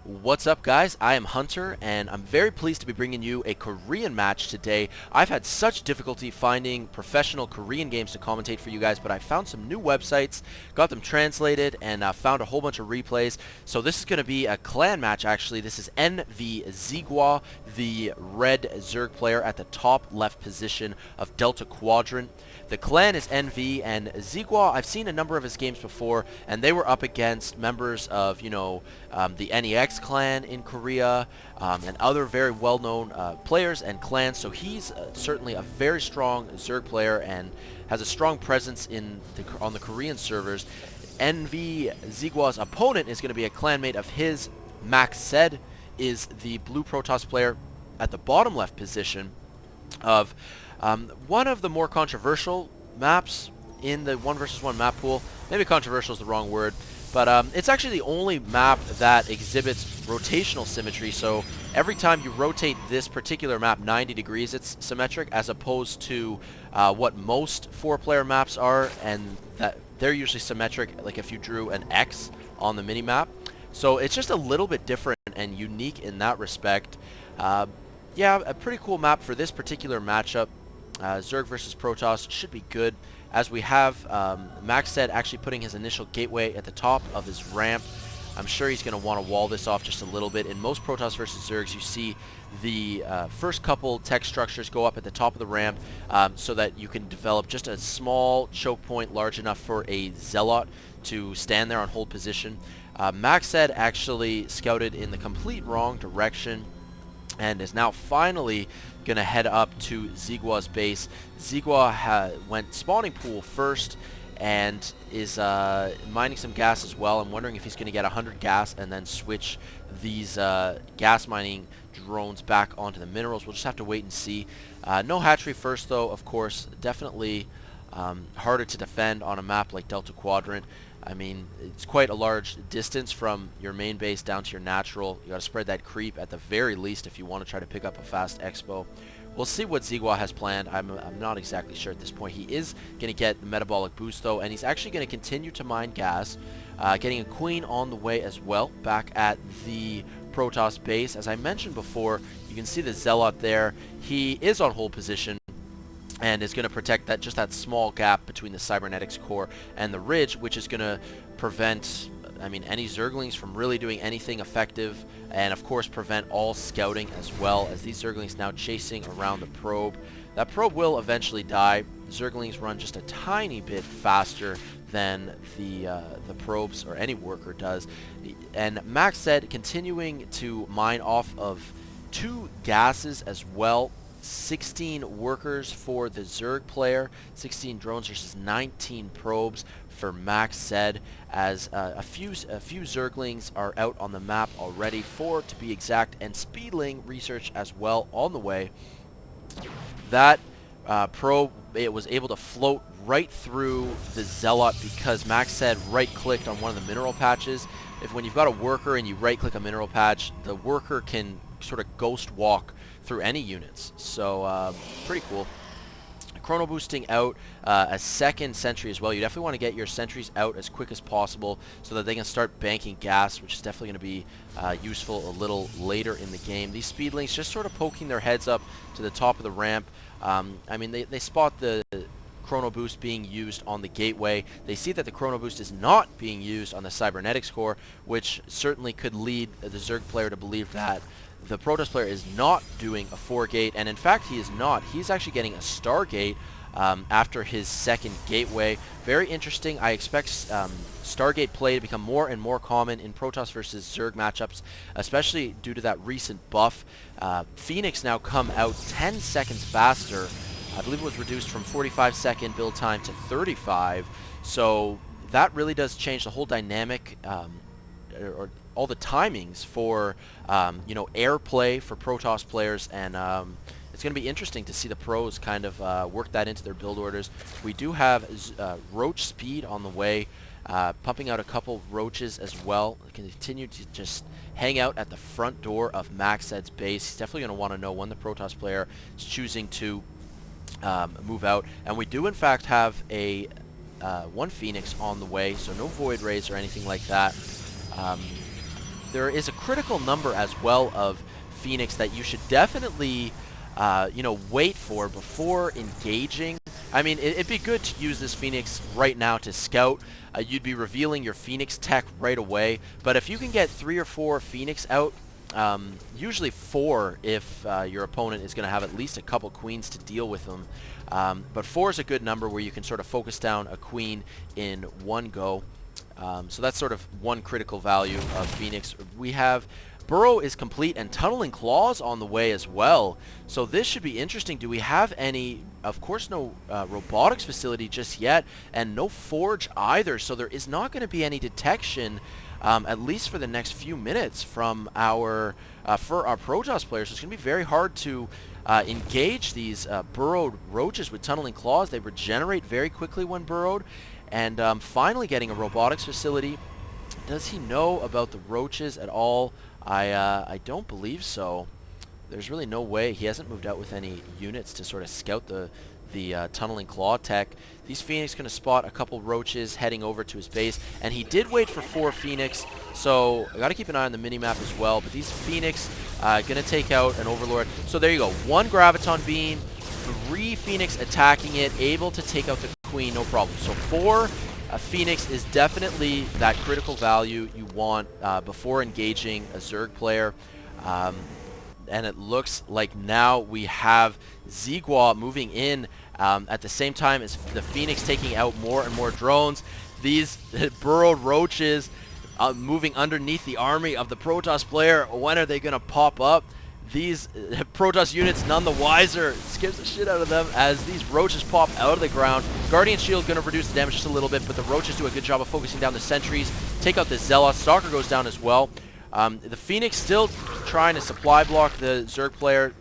What's up, guys? I am Hunter, and I'm very pleased to be bringing you a Korean match today. I've had such difficulty finding professional Korean games to commentate for you guys, but I found some new websites, got them translated, and found a whole bunch of replays. So this is going to be a clan match, actually. This is Nv.XiGua, the red Zerg player at the top left position of Delta Quadrant. The clan is Nv, and XiGua, I've seen a number of his games before, and they were up against members of, the NEX clan in Korea, and other very well-known players and clans. So he's certainly a very strong Zerg player and has a strong presence on the Korean servers. Nv.XiGua's opponent is going to be a clanmate of his. MacSed is the blue Protoss player at the bottom left position of one of the more controversial maps in the 1 vs 1 map pool. Maybe controversial is the wrong word, but it's actually the only map that exhibits rotational symmetry. So every time you rotate this particular map 90 degrees, it's symmetric, as opposed to what most 4-player maps are, and that they're usually symmetric, like if you drew an X on the mini-map. So it's just a little bit different and unique in that respect. Yeah, a pretty cool map for this particular matchup. Zerg versus Protoss should be good, as we have MacSed actually putting his initial gateway at the top of his ramp. I'm sure he's going to want to wall this off just a little bit. In most Protoss versus Zergs, you see the first couple tech structures go up at the top of the ramp, so that you can develop just a small choke point large enough for a Zealot to stand there on hold position. MacSed actually scouted in the complete wrong direction and is now finally going to head up to XiGua's base. XiGua went spawning pool first and is mining some gas as well. I'm wondering if he's going to get 100 gas and then switch these gas mining drones back onto the minerals. We'll just have to wait and see. No hatchery first, though, of course. Definitely harder to defend on a map like Delta Quadrant. I mean, it's quite a large distance from your main base down to your natural. You got to spread that creep at the very least if you want to try to pick up a fast expo. We'll see what XiGua has planned. I'm not exactly sure at this point. He is going to get the metabolic boost, though, and he's actually going to continue to mine gas, getting a queen on the way as well back at the Protoss base. As I mentioned before, you can see the Zealot there. He is on hold position and is going to protect that small gap between the cybernetics core and the ridge, which is going to prevent, any Zerglings from really doing anything effective, and of course prevent all scouting as well, as these Zerglings now chasing around the probe. That probe will eventually die. Zerglings run just a tiny bit faster than the probes or any worker does, and MacSed continuing to mine off of 2 gases as well. 16 workers for the Zerg player, 16 drones versus 19 probes for MacSed, as a few Zerglings are out on the map already, 4 to be exact, and Speedling research as well on the way. That probe, it was able to float right through the Zealot because MacSed right-clicked on one of the mineral patches. When you've got a worker and you right-click a mineral patch, the worker can sort of ghost walk through any units. So pretty cool. Chrono boosting out a second sentry as well. You definitely want to get your sentries out as quick as possible so that they can start banking gas, which is definitely going to be useful a little later in the game. These speedlings just sort of poking their heads up to the top of the ramp. They spot the chrono boost being used on the gateway. They see that the chrono boost is not being used on the cybernetics core, which certainly could lead the Zerg player to believe that the Protoss player is not doing a 4-gate, and in fact he is not. He's actually getting a Stargate after his second gateway. Very interesting. I expect Stargate play to become more and more common in Protoss versus Zerg matchups, especially due to that recent buff. Phoenix now come out 10 seconds faster. I believe it was reduced from 45-second build time to 35. So that really does change the whole dynamic, or all the timings for airplay for Protoss players, and it's going to be interesting to see the pros kind of work that into their build orders. We do have Roach speed on the way, pumping out a couple Roaches as well. Continue to just hang out at the front door of MacSed's base. He's definitely going to want to know when the Protoss player is choosing to move out, and we do in fact have a one Phoenix on the way, so no Void Rays or anything like that. there is a critical number as well of Phoenix that you should definitely, you know, wait for before engaging. I mean, it'd be good to use this Phoenix right now to scout. You'd be revealing your Phoenix tech right away. But if you can get 3 or 4 Phoenix out, usually 4 if your opponent is going to have at least a couple queens to deal with them. But 4 is a good number where you can sort of focus down a queen in one go. So that's sort of one critical value of Phoenix. We have Burrow is complete and Tunneling Claws on the way as well. So this should be interesting. Do we have any? Of course no robotics facility just yet, and no forge either. So there is not going to be any detection, at least for the next few minutes, from our for our Protoss players. So it's going to be very hard to engage these burrowed roaches with Tunneling Claws. They regenerate very quickly when burrowed. And finally getting a robotics facility. Does he know about the roaches at all? I don't believe so. There's really no way. He hasn't moved out with any units to sort of scout the Tunneling Claw tech. These Phoenix going to spot a couple roaches heading over to his base, and he did wait for 4 Phoenix, so I got to keep an eye on the minimap as well. But these Phoenix going to take out an Overlord. So there you go. 1 Graviton Beam, 3 Phoenix attacking it, able to take out the Queen, no problem. So 4 Phoenix is definitely that critical value you want before engaging a Zerg player. And it looks like now we have XiGua moving in at the same time as the Phoenix taking out more and more drones. These burrowed roaches moving underneath the army of the Protoss player. When are they going to pop up? These Protoss units none the wiser. It scares the shit out of them as these roaches pop out of the ground. Guardian Shield going to reduce the damage just a little bit, but the roaches do a good job of focusing down the sentries. Take out the Zealot. Stalker goes down as well. The Phoenix still trying to supply block the Zerg player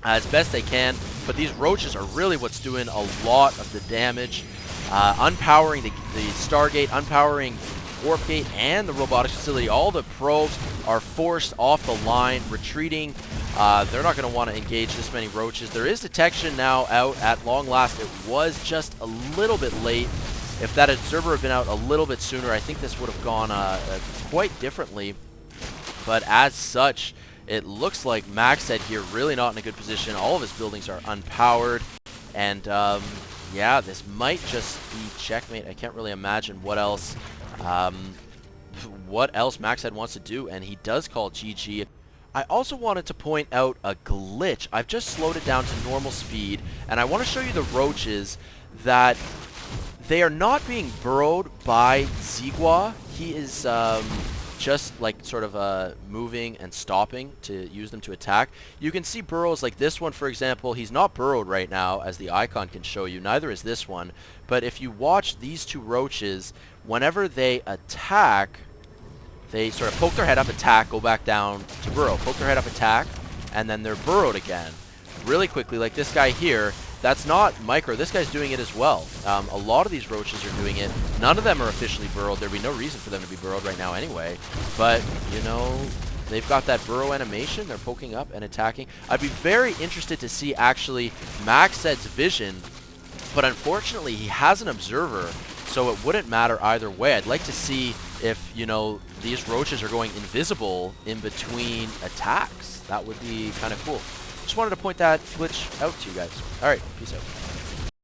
as best they can, but these roaches are really what's doing a lot of the damage. Unpowering the Stargate, unpowering Warp Gate and the robotics facility. All the probes are forced off the line, retreating. They're not going to want to engage this many roaches. There is detection now out at long last. It was just a little bit late. If that observer had been out a little bit sooner, I think this would have gone quite differently. But as such, it looks like MacSed here really not in a good position. All of his buildings are unpowered. And yeah, this might just be checkmate. I can't really imagine what else MacSed wants to do, and he does call GG. I also wanted to point out a glitch. I've just slowed it down to normal speed, and I want to show you the roaches that they are not being burrowed by XiGua. He is just like sort of moving and stopping to use them to attack. You can see burrows like this one, for example. He's not burrowed right now, as the icon can show you. Neither is this one. But if you watch these 2 roaches, whenever they attack, they sort of poke their head up, attack, go back down to burrow. Poke their head up, attack, and then they're burrowed again really quickly, like this guy here. That's not micro. This guy's doing it as well. A lot of these roaches are doing it. None of them are officially burrowed. There'd be no reason for them to be burrowed right now anyway. But, you know, they've got that burrow animation. They're poking up and attacking. I'd be very interested to see, actually, MacSed's vision. But unfortunately, he has an observer, so it wouldn't matter either way. I'd like to see if, you know, these roaches are going invisible in between attacks. That would be kind of cool. Just wanted to point that glitch out to you guys. All right, peace out.